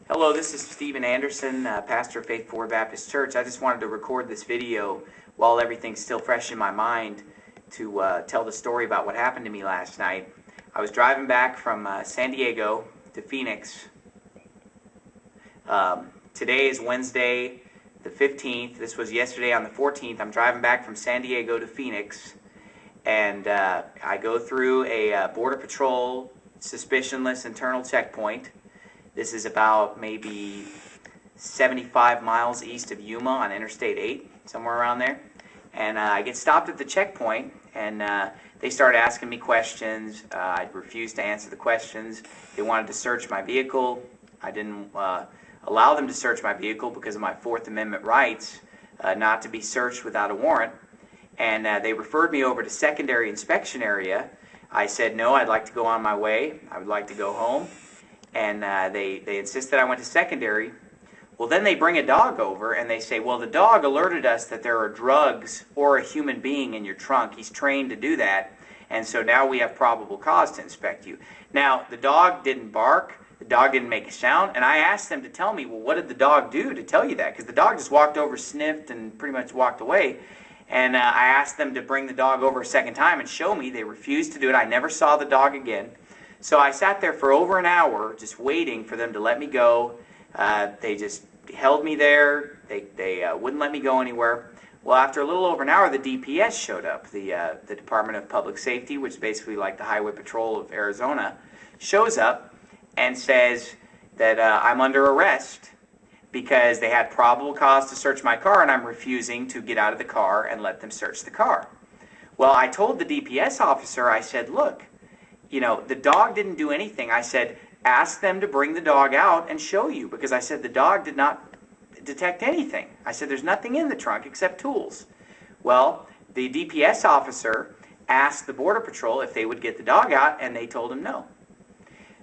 Hello, this is Stephen Anderson, pastor of Faith Forward Baptist Church. I just wanted to record this video while everything's still fresh in my mind to tell the story about what happened to me last night. I was driving back from San Diego to Phoenix. Today is Wednesday the 15th. This was yesterday on the 14th. I'm driving back from San Diego to Phoenix, and I go through a Border Patrol suspicionless internal checkpoint. This is about maybe 75 miles east of Yuma on Interstate 8, somewhere around there. And I get stopped at the checkpoint, and they start asking me questions. I refused to answer the questions. They wanted to search my vehicle. I didn't allow them to search my vehicle because of my Fourth Amendment rights not to be searched without a warrant. And they referred me over to secondary inspection area. I said, no, I'd like to go on my way. I would like to go home. And they insisted I went to secondary. Well, then they bring a dog over and they say, well, the dog alerted us that there are drugs or a human being in your trunk. He's trained to do that, and so now we have probable cause to inspect you. Now, the dog didn't bark. The dog didn't make a sound, and I asked them to tell me, well, what did the dog do to tell you that? Because the dog just walked over, sniffed, and pretty much walked away. And I asked them to bring the dog over a second time and show me. They refused to do it. I never saw the dog again. So I sat there for over an hour just waiting for them to let me go. They just held me there. They wouldn't let me go anywhere. Well, after a little over an hour, the DPS showed up. The Department of Public Safety, which is basically like the Highway Patrol of Arizona, shows up and says that I'm under arrest because they had probable cause to search my car, and I'm refusing to get out of the car and let them search the car. Well, I told the DPS officer, I said, look, you know, the dog didn't do anything. I said, ask them to bring the dog out and show you, because I said the dog did not detect anything. I said there's nothing in the trunk except tools. Well, the DPS officer asked the Border Patrol if they would get the dog out, and they told him no.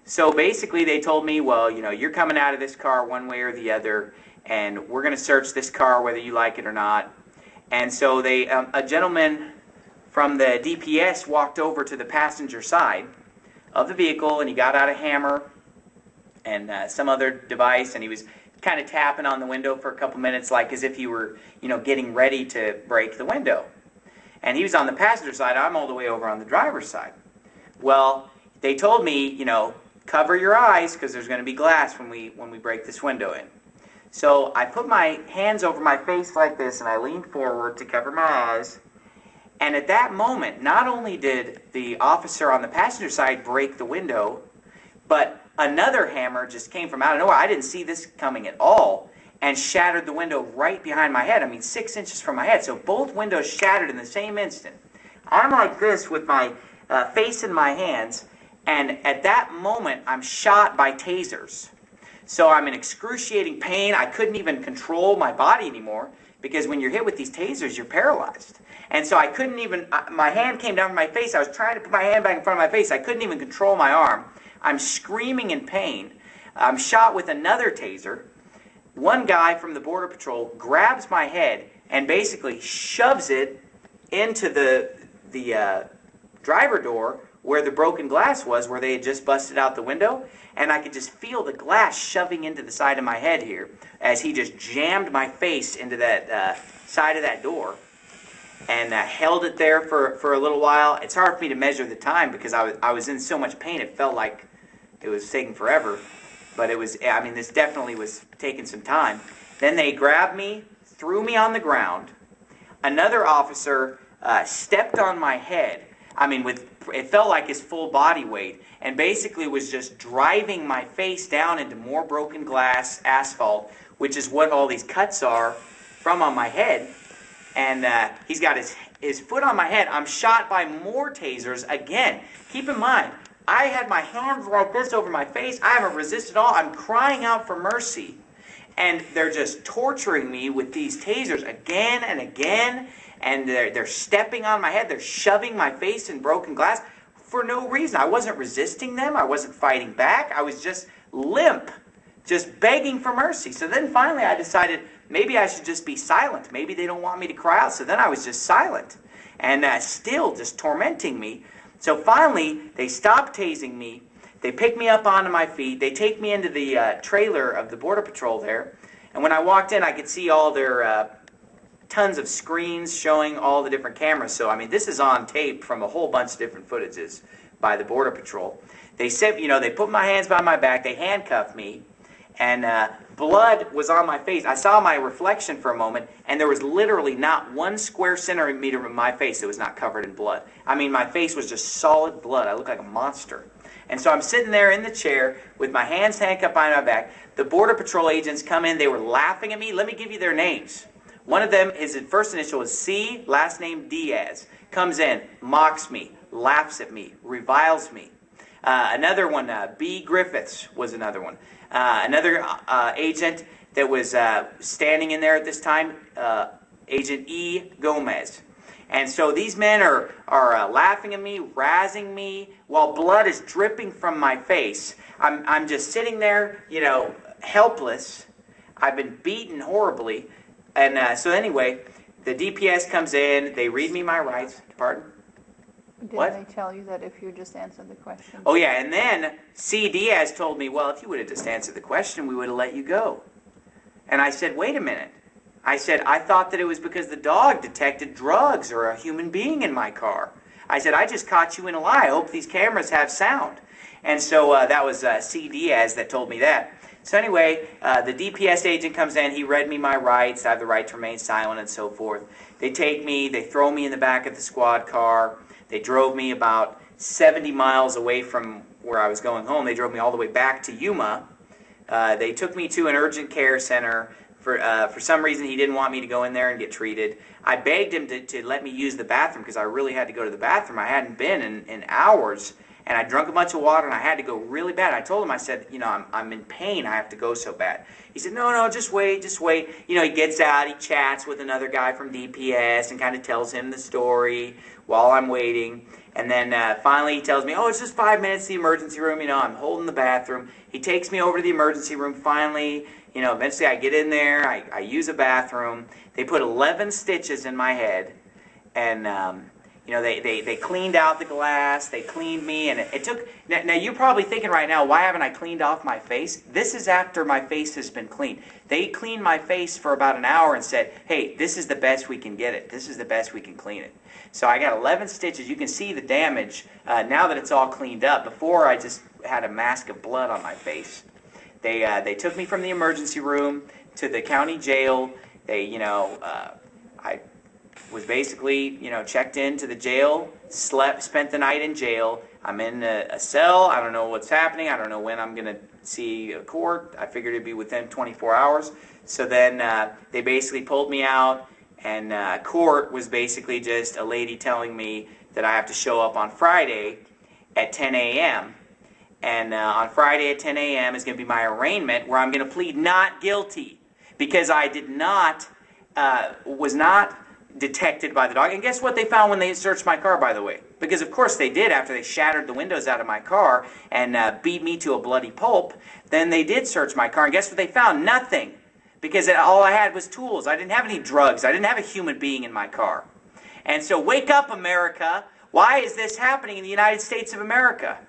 So basically they told me, well, you know, you're coming out of this car one way or the other, and we're going to search this car whether you like it or not. And so they, a gentleman from the DPS walked over to the passenger side of the vehicle, and he got out a hammer and some other device, and he was kind of tapping on the window for a couple minutes, like as if he were, you know, getting ready to break the window. And he was on the passenger side. I'm all the way over on the driver's side. Well, they told me, you know, cover your eyes because there's going to be glass when we break this window in. So I put my hands over my face like this, and I leaned forward to cover my eyes. And at that moment, not only did the officer on the passenger side break the window, but another hammer just came from out of nowhere. I didn't see this coming at all, and shattered the window right behind my head. I mean, 6 inches from my head. So both windows shattered in the same instant. I'm like this with my face in my hands, and at that moment, I'm shot by tasers. So I'm in excruciating pain. I couldn't even control my body anymore, because when you're hit with these tasers, you're paralyzed. And so I couldn't even, my hand came down to my face. I was trying to put my hand back in front of my face. I couldn't even control my arm. I'm screaming in pain. I'm shot with another taser. One guy from the Border Patrol grabs my head and basically shoves it into the driver door where the broken glass was, where they had just busted out the window. And I could just feel the glass shoving into the side of my head here as he just jammed my face into that side of that door, and held it there for a little while. It's hard for me to measure the time because I was in so much pain. It felt like it was taking forever. But it was, I mean, this definitely was taking some time. Then they grabbed me, threw me on the ground. Another officer stepped on my head. I mean, it felt like his full body weight, and basically was just driving my face down into more broken glass, asphalt, which is what all these cuts are from on my head. And he's got his foot on my head. I'm shot by more tasers again. Keep in mind, I had my hands like this over my face. I haven't resisted at all. I'm crying out for mercy. And they're just torturing me with these tasers again and again. And they're stepping on my head. They're shoving my face in broken glass for no reason. I wasn't resisting them. I wasn't fighting back. I was just limp, just begging for mercy. So then finally I decided maybe I should just be silent. Maybe they don't want me to cry out. So then I was just silent, and still just tormenting me. So finally they stopped tasing me. They pick me up onto my feet. They take me into the trailer of the Border Patrol there. And when I walked in, I could see all their tons of screens showing all the different cameras. So, I mean, this is on tape from a whole bunch of different footages by the Border Patrol. They said, you know, they put my hands behind my back. They handcuffed me. And blood was on my face. I saw my reflection for a moment, and there was literally not 1 square centimeter of my face that was not covered in blood. I mean, my face was just solid blood. I looked like a monster. And so I'm sitting there in the chair with my hands handcuffed behind my back. The Border Patrol agents come in. They were laughing at me. Let me give you their names. One of them, his first initial is C, last name Diaz. Comes in, mocks me, laughs at me, reviles me. Another one, B. Griffiths was another one. Another agent that was standing in there at this time, Agent E. Gomez. And so these men are laughing at me, razzing me, while blood is dripping from my face. I'm just sitting there, you know, helpless. I've been beaten horribly. And so anyway, the DPS comes in, they read me my rights. Pardon? Didn't they tell you that if you just answered the question? Oh, yeah, and then C. Diaz told me, well, if you would have just answered the question, we would have let you go. And I said, wait a minute. I said, I thought that it was because the dog detected drugs or a human being in my car. I said, I just caught you in a lie. I hope these cameras have sound. And so that was C. Diaz that told me that. So anyway, the DPS agent comes in. He read me my rights. I have the right to remain silent and so forth. They take me. They throw me in the back of the squad car. They drove me about 70 miles away from where I was going home. They drove me all the way back to Yuma. They took me to an urgent care center. For some reason, he didn't want me to go in there and get treated. I begged him to let me use the bathroom because I really had to go to the bathroom. I hadn't been in hours, and I drank a bunch of water, and I had to go really bad. I told him, I said, you know, I'm in pain. I have to go so bad. He said, no, just wait, just wait. You know, he gets out, he chats with another guy from DPS and kind of tells him the story while I'm waiting. And then finally he tells me, oh, it's just 5 minutes to the emergency room. You know, I'm holding the bathroom. He takes me over to the emergency room. Finally, you know, eventually I get in there. I use a bathroom. They put 11 stitches in my head. And, you know, they cleaned out the glass. They cleaned me. And it took... Now, you're probably thinking right now, why haven't I cleaned off my face? This is after my face has been cleaned. They cleaned my face for about an hour and said, hey, this is the best we can get it. This is the best we can clean it. So I got 11 stitches. You can see the damage now that it's all cleaned up. Before, I just had a mask of blood on my face. They took me from the emergency room to the county jail. They, you know, I was basically, you know, checked into the jail, spent the night in jail. I'm in a cell. I don't know what's happening. I don't know when I'm going to see a court. I figured it'd be within 24 hours. So then they basically pulled me out, and court was basically just a lady telling me that I have to show up on Friday at 10 a.m. And on Friday at 10 a.m. is going to be my arraignment, where I'm going to plead not guilty because I was not detected by the dog. And guess what they found when they searched my car, by the way? Because of course they did after they shattered the windows out of my car and beat me to a bloody pulp. Then they did search my car, and guess what they found? Nothing. Because all I had was tools. I didn't have any drugs. I didn't have a human being in my car. And so wake up, America. Why is this happening in the United States of America?